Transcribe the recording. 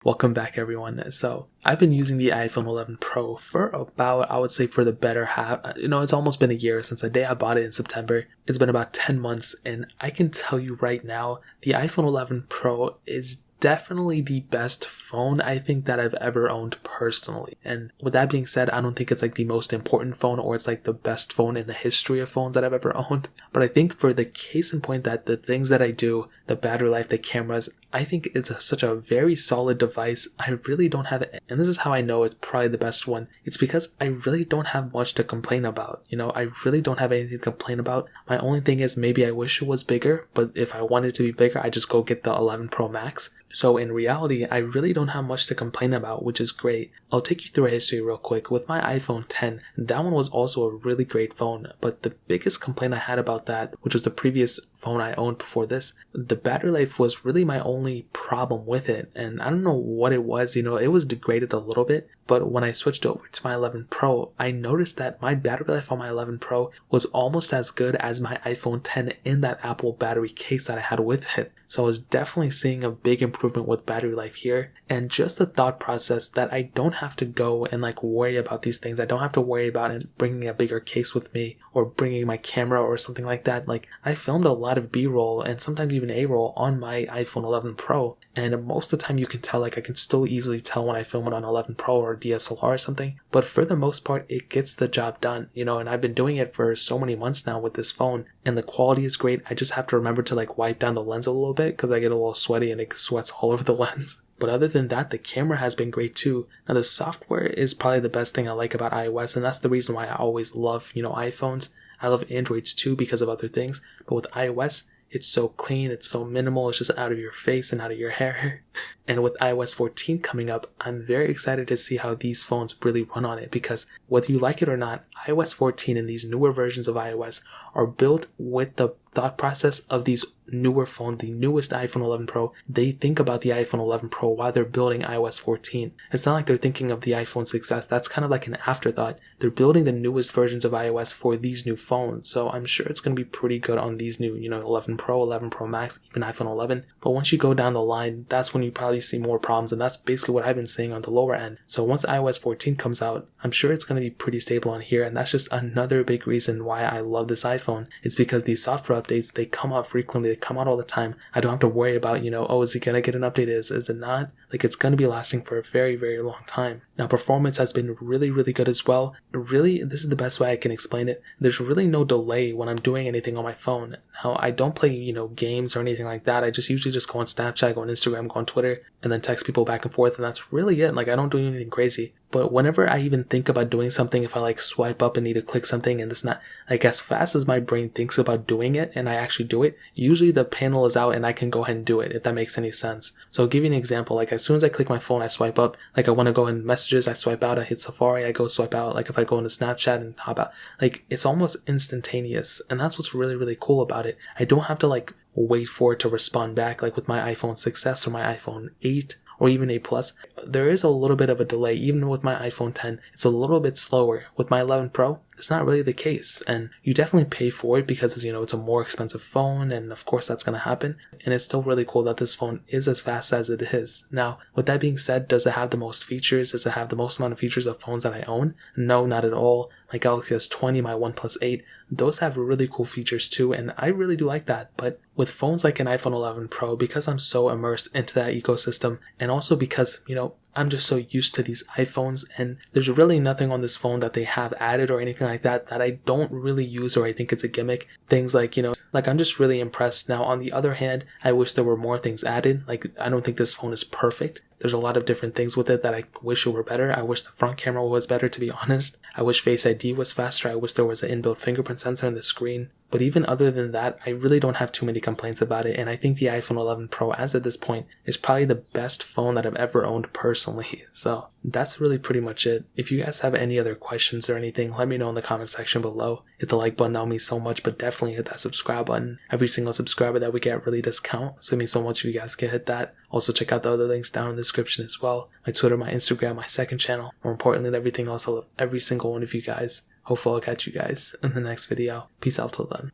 Welcome back everyone. So I've been using the iPhone 11 Pro for about, I would say for the better half, it's almost been a year since the day I bought it in September. It's been about 10 months and I can tell you right now, the iPhone 11 Pro is definitely the best phone I think that I've ever owned personally. And with that being said, I don't think it's like the most important phone or it's like the best phone in the history of phones that I've ever owned. But I think for the case in point that the things that I do, the battery life, the cameras, I think it's such a very solid device. I really don't have it. And this is how I know it's probably the best one. It's because I really don't have much to complain about. I really don't have anything to complain about. My only thing is maybe I wish it was bigger, but if I wanted it to be bigger, I just go get the 11 Pro Max. So in reality, I really don't have much to complain about, which is great. I'll take you through a history real quick. With my iPhone 10, that one was also a really great phone, but the biggest complaint I had about that, which was the previous phone I owned before this, the battery life was really my only problem with it. And I don't know what it was, it was degraded a little bit, but when I switched over to my 11 Pro, I noticed that my battery life on my 11 Pro was almost as good as my iPhone 10 in that Apple battery case that I had with it. So I was definitely seeing a big improvement with battery life here, and just the thought process that I don't have to go and worry about these things. I don't have to worry about it bringing a bigger case with me or bringing my camera or something like that. I filmed a lot of B-roll and sometimes even A-roll on my iPhone 11 Pro, and most of the time you can tell, I can still easily tell when I film it on 11 Pro or DSLR or something, but for the most part it gets the job done, and I've been doing it for so many months now with this phone, and the quality is great. I just have to remember to wipe down the lens a little bit because I get a little sweaty and it sweats all over the lens. But other than that, the camera has been great too. Now the software is probably the best thing I like about iOS, and that's the reason why I always love, iPhones. I love Androids too because of other things, but with iOS, it's so clean, it's so minimal, it's just out of your face and out of your hair. And with iOS 14 coming up, I'm very excited to see how these phones really run on it, because whether you like it or not, iOS 14 and these newer versions of iOS are built with the thought process of these newer phones, the newest iPhone 11 Pro. They think about the iPhone 11 Pro while they're building iOS 14. It's not like they're thinking of the iPhone 6s. That's kind of like an afterthought. They're building the newest versions of iOS for these new phones. So I'm sure it's going to be pretty good on these new, 11 Pro, 11 Pro Max, even iPhone 11. But once you go down the line, that's when you probably see more problems. And that's basically what I've been seeing on the lower end. So once iOS 14 comes out, I'm sure it's going to be pretty stable on here. And that's just another big reason why I love this iPhone. It's because these software updates, they come out frequently, they come out all the time. I don't have to worry about, is it going to get an update? Is it not? It's going to be lasting for a very, very long time. Now, performance has been really, really good as well. Really, this is the best way I can explain it. There's really no delay when I'm doing anything on my phone. Now, I don't play, games or anything like that. I just usually just go on Snapchat, go on Instagram, go on Twitter, and then text people back and forth, and that's really it. I don't do anything crazy. But whenever I even think about doing something, if I swipe up and need to click something and it's not, as fast as my brain thinks about doing it and I actually do it, usually the panel is out and I can go ahead and do it, if that makes any sense. So I'll give you an example. As soon as I click my phone, I swipe up. I want to go in messages, I swipe out, I hit Safari, I go swipe out. If I go into Snapchat and hop out, it's almost instantaneous. And that's what's really, really cool about it. I don't have to wait for it to respond back with my iPhone 6s or my iPhone 8 or even 8 Plus. There is a little bit of a delay. Even with my iPhone 10, it's a little bit slower. With my 11 Pro, it's not really the case, and you definitely pay for it because it's a more expensive phone, and of course that's going to happen. And it's still really cool that this phone is as fast as it is. Now, with that being said, does it have the most features? Does it have the most amount of features of phones that I own? No, not at all. My Galaxy S20, my OnePlus 8, those have really cool features too, and I really do like that. But with phones like an iPhone 11 Pro, because I'm so immersed into that ecosystem, and also because, I'm just so used to these iPhones, and there's really nothing on this phone that they have added or anything like that that I don't really use or I think it's a gimmick. Things I'm just really impressed. Now, on the other hand, I wish there were more things added. I don't think this phone is perfect. There's a lot of different things with it that I wish were better. I wish the front camera was better, to be honest. I wish Face ID was faster. I wish there was an inbuilt fingerprint sensor in the screen. But even other than that, I really don't have too many complaints about it. And I think the iPhone 11 Pro, as of this point, is probably the best phone that I've ever owned personally. So that's really pretty much it. If you guys have any other questions or anything, let me know in the comment section below. Hit the like button, that would mean so much, but definitely hit that subscribe button. Every single subscriber that we get really does count, so it means so much if you guys can hit that. Also check out the other links down in the description as well. My Twitter, my Instagram, my second channel. More importantly than everything else, I love every single one of you guys. Hopefully I'll catch you guys in the next video. Peace out till then.